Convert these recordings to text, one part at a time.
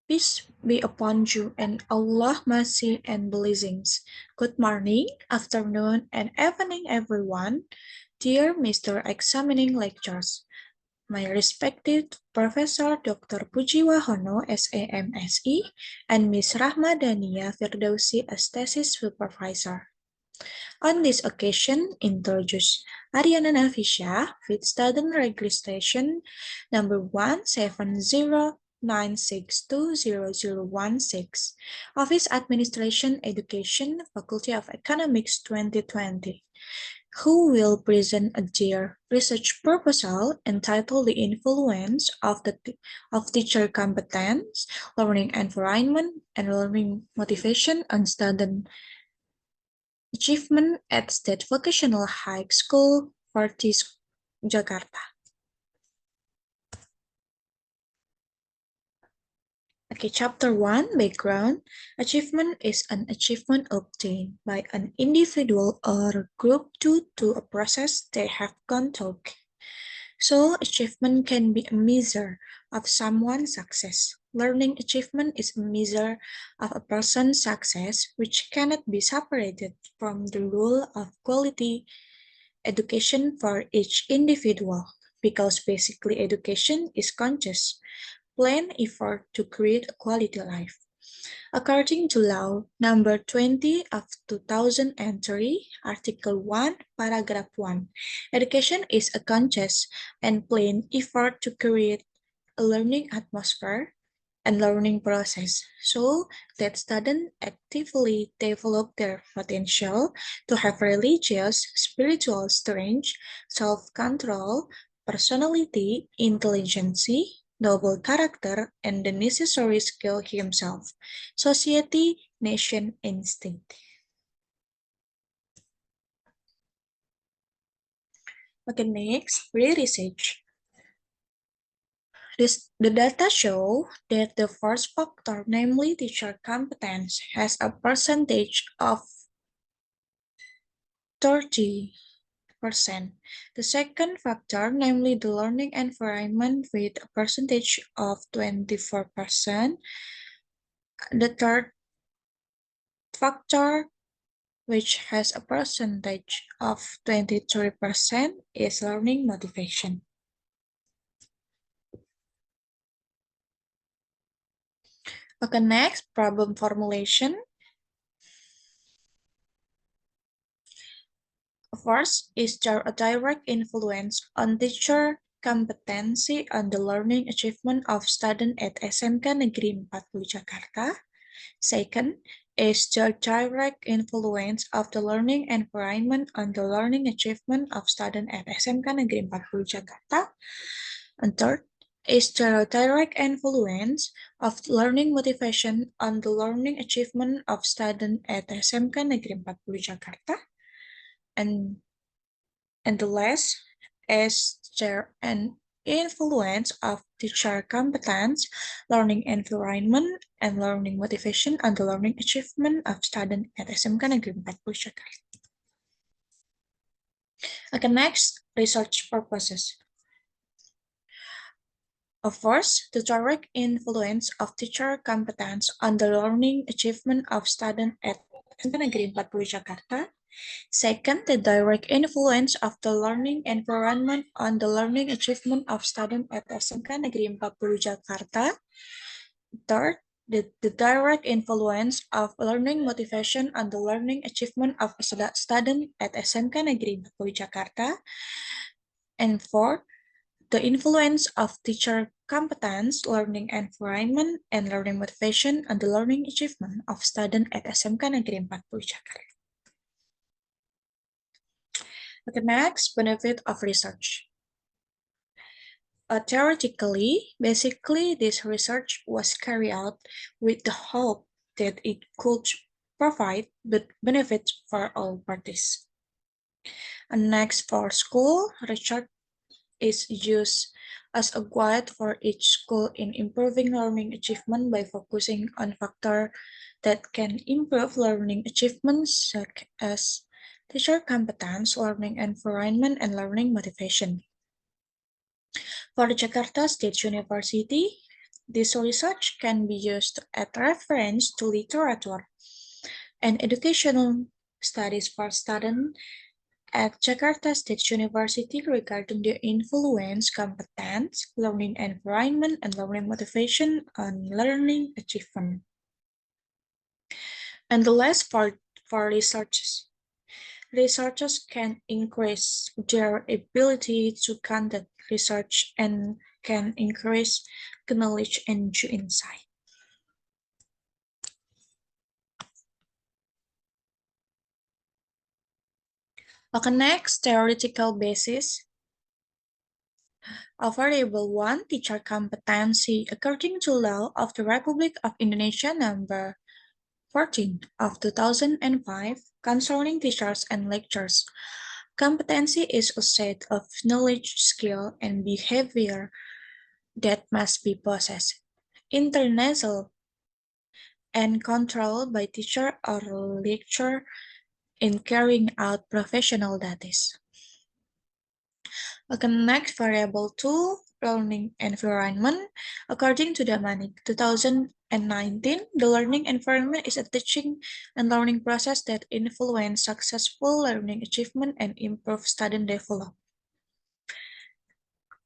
Peace be upon you and Allah mercy and blessings. Good morning, afternoon, and evening, everyone. Dear Mr. Examining Lectures, my respected Professor Dr. Pujiwahono, SAMSE, and Ms. Rahma Dania Firdausi as Thesis Supervisor. On this occasion, introduce Ariana Nafisha with Student Registration number 17096200016, Office Administration Education, Faculty of Economics 2020, who will present their research proposal entitled The Influence of Teacher Competence, Learning Environment, and Learning Motivation on Student Achievement at State Vocational High School, Fortis, Jakarta. Okay, Chapter 1, Background. Achievement is an achievement obtained by an individual or group due to a process they have gone through. So, achievement can be a measure of someone's success. Learning achievement is a measure of a person's success, which cannot be separated from the rule of quality education for each individual, because basically education is conscious, planned effort to create a quality life. According to Law Number 20 of 2003, Article 1, Paragraph 1, education is a conscious and planned effort to create a learning atmosphere and learning process so that students actively develop their potential to have religious, spiritual strength, self-control, personality, intelligence, noble character, and the necessary skill himself, society, nation, instinct. Okay, next, research. The data show that the first factor, namely teacher competence, has a percentage of 30%. The second factor, namely the learning environment, with a percentage of 24%. The third factor, which has a percentage of 23%, is learning motivation. Okay, next, problem formulation. First, is there a direct influence on teacher competency on the learning achievement of student at SMK Negeri 40 Jakarta? Second, is there direct influence of the learning environment on the learning achievement of student at SMK Negeri 40 Jakarta? And third, is there a direct influence of learning motivation on the learning achievement of student at SMK Negeri 40 Jakarta? And the last, is there an influence of teacher competence, learning environment, and learning motivation on the learning achievement of student at SMK Negeri 40 Jakarta? Okay, next, research purposes. First, the direct influence of teacher competence on the learning achievement of student at SMK Negeri 40 Jakarta. Second, the direct influence of the learning environment on the learning achievement of student at SMK Negeri 40 Jakarta. Third, the direct influence of learning motivation on the learning achievement of a student at SMK Negeri 40 Jakarta. And fourth, the influence of teacher competence, learning environment, and learning motivation on the learning achievement of student at SMK Negeri 40 Jakarta. Okay, next, benefit of research. Theoretically, basically, this research was carried out with the hope that it could provide benefits for all parties. And next, for school, research is used as a guide for each school in improving learning achievement by focusing on factors that can improve learning achievements, such as teacher competence, learning environment, and learning motivation. For the Jakarta State University, This research can be used as reference to literature and educational studies for students at Jakarta State University regarding the influence, competence, learning environment, and learning motivation on learning achievement. And the last part for researchers. Researchers can increase their ability to conduct research and can increase knowledge and insight. Okay, next, theoretical basis. A variable 1, teacher competency, according to law of the Republic of Indonesia number 14 of 2005 concerning teachers and lecturers. Competency is a set of knowledge, skill, and behavior that must be possessed, internal, and controlled by teacher or lecturer in carrying out professional duties. Okay, next variable 2, learning environment. According to the Manik 2019, the learning environment is a teaching and learning process that influence successful learning achievement and improve student development.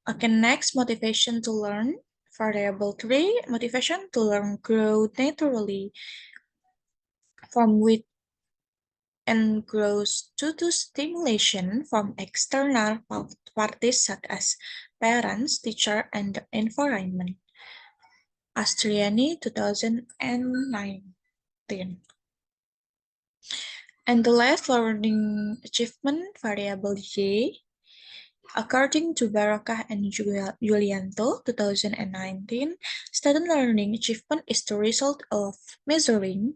Okay, next, motivation to learn. Variable 3, motivation to learn grow naturally from within and grows due to stimulation from external parties such as parents, teacher, and the environment. Astriani, 2019. And the last learning achievement variable J, according to Barokah and Julianto, 2019, student learning achievement is the result of measuring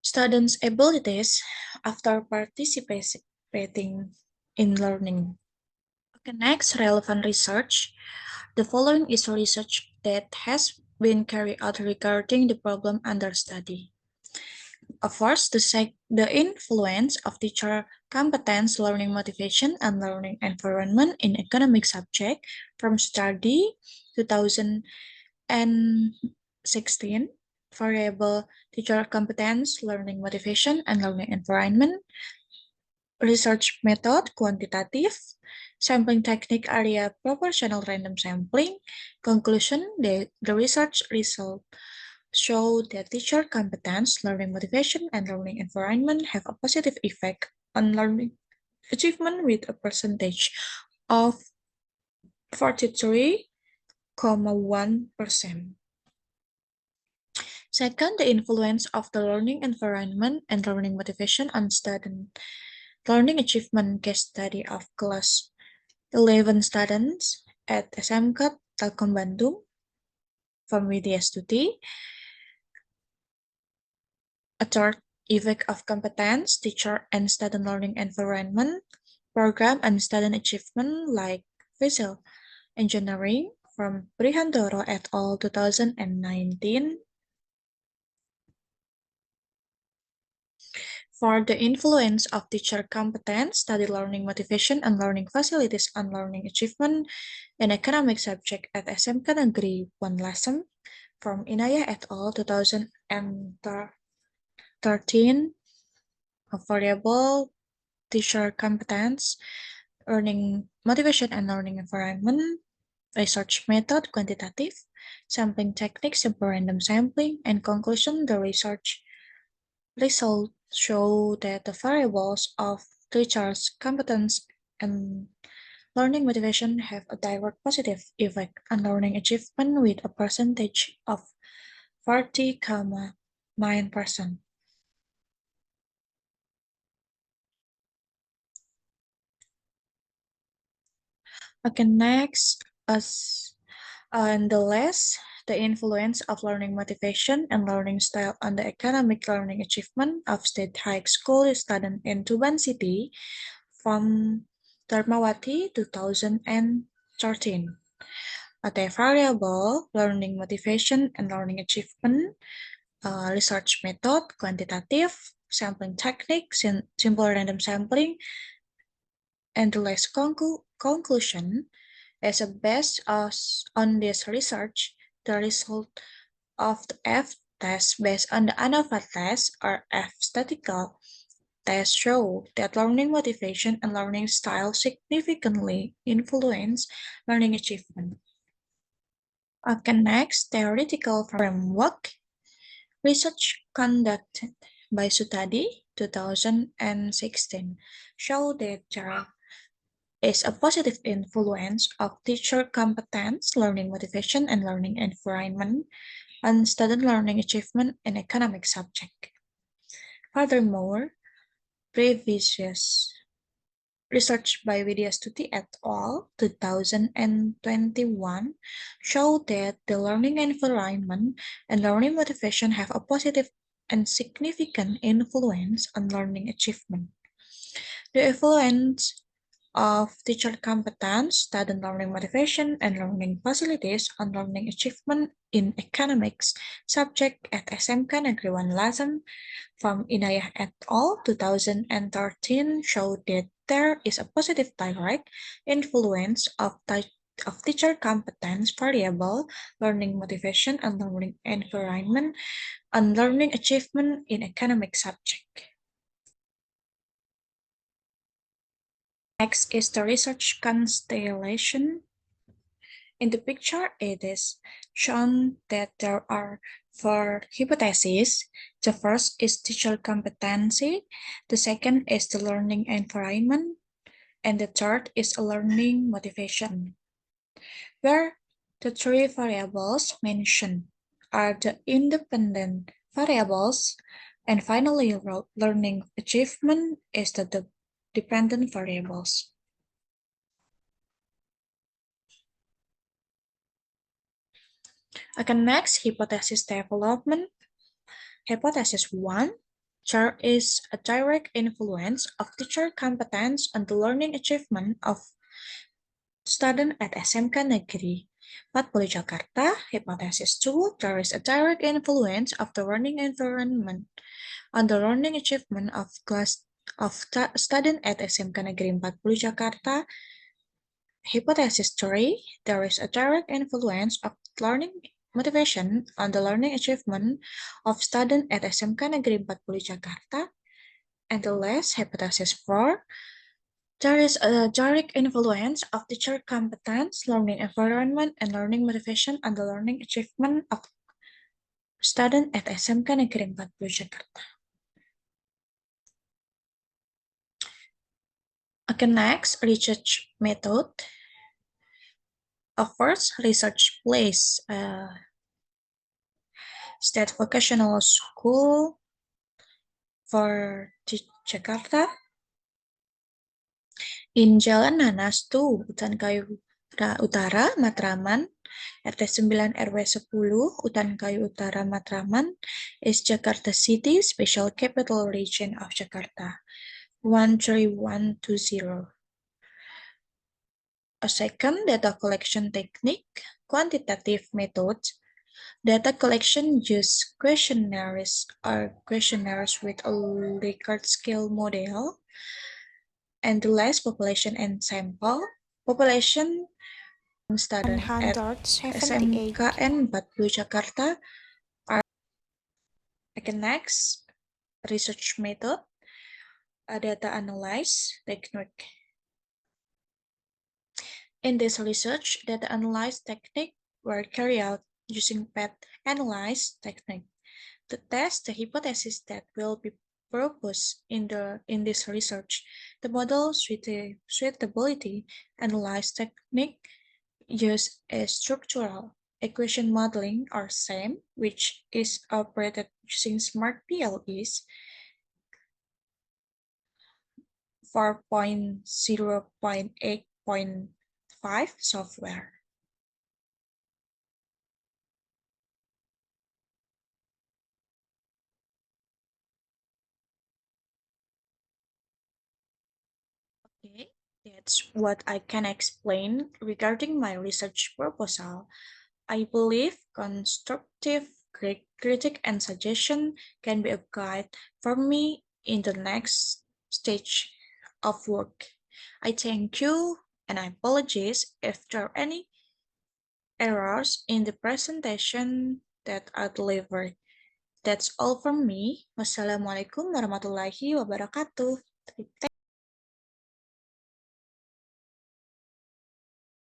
students' abilities after participating in learning. Okay, next, relevant research. The following is research that has been carried out regarding the problem under study. First, the influence of teacher competence, learning motivation, and learning environment in academic subject from study 2016, variable teacher competence, learning motivation, and learning environment, research method, quantitative, sampling technique area, proportional random sampling. Conclusion, the research result show that teacher competence, learning motivation, and learning environment have a positive effect on learning achievement with a percentage of 43.1%. Second, the influence of the learning environment and learning motivation on student learning achievement case study of class 11 students at SMK Telkom Bandung from Widya Stuti. A third, effect of competence, teacher and student learning environment, program and student achievement like visual engineering from Prihandoro et al. 2019. For the influence of teacher competence, study learning motivation, and learning facilities on learning achievement in academic subject at SMK Negeri 1 Lasem from Inayah et al. 2013, a variable teacher competence, learning motivation and learning environment, research method, quantitative, sampling technique, simple random sampling, and conclusion, the research results show that the variables of teachers' competence and learning motivation have a direct positive effect on learning achievement with a percentage of 40.9%. Okay, next, and the last, the influence of learning motivation and learning style on the academic learning achievement of State High School students in Tuban City from Dharmawati 2013. A variable, learning motivation and learning achievement, research method, quantitative, sampling technique, simple random sampling, and the last conclusion, As a base on this research, the result of the F test based on the ANOVA test or F statistical tests show that learning motivation and learning style significantly influence learning achievement. Okay, next, theoretical framework. Research conducted by Sutadi 2016 show that there is a positive influence of teacher competence, learning motivation, and learning environment on student learning achievement in economic subject. Furthermore, previous research by Vidyastuti et al. 2021 showed that the learning environment and learning motivation have a positive and significant influence on learning achievement. The influence of teacher competence, student learning motivation, and learning facilities on learning achievement in economics subject at SMK Negeri 1 Lasem from Inayah et al. 2013 showed that there is a positive direct influence of teacher competence variable, learning motivation, and learning environment on learning achievement in academic subject. Next is the research constellation. In the picture, it is shown that there are four hypotheses. The first is teacher competency, the second is the learning environment, and the third is learning motivation. Where the three variables mentioned are the independent variables, and finally, learning achievement is the dependent variables. Okay, next, hypothesis development. Hypothesis 1. There is a direct influence of teacher competence on the learning achievement of student at SMK Negeri 40 Jakarta. Hypothesis 2. There is a direct influence of the learning environment on the learning achievement of student at SMK Negeri 40 Jakarta. Hypothesis 3. There is a direct influence of learning motivation on the learning achievement of student at SMK Negeri 40 Jakarta. And the last, hypothesis 4, there is a direct influence of teacher competence, learning environment, and learning motivation on the learning achievement of student at SMK Negeri 40 Jakarta. Okay, next, research method. First, research place. State Vocational School for Jakarta. In Jalan Nanas 2, Utan Kayu Utara, Matraman, RT 9 RW 10, Utan Kayu Utara, Matraman, is Jakarta City, Special Capital Region of Jakarta, 13120. A second, data collection technique, quantitative methods. Data collection use questionnaires with a Likert scale model, and the last, population and sample. Population student at 178. SMKN 40 Jakarta are next. Research method, data analyze technique. In this research, data analyze technique were carried out using PET analyze technique to test the hypothesis that will be proposed in this research. The model suitability analyze technique use a structural equation modeling or SAM, which is operated using Smart PLEs 4.0.8.5 software. Okay, that's what I can explain regarding my research proposal. I believe constructive critique and suggestion can be a guide for me in the next stage of work. I thank you and I apologize if there are any errors in the presentation that I delivered. That's all from me. Wassalamualaikum warahmatullahi wabarakatuh.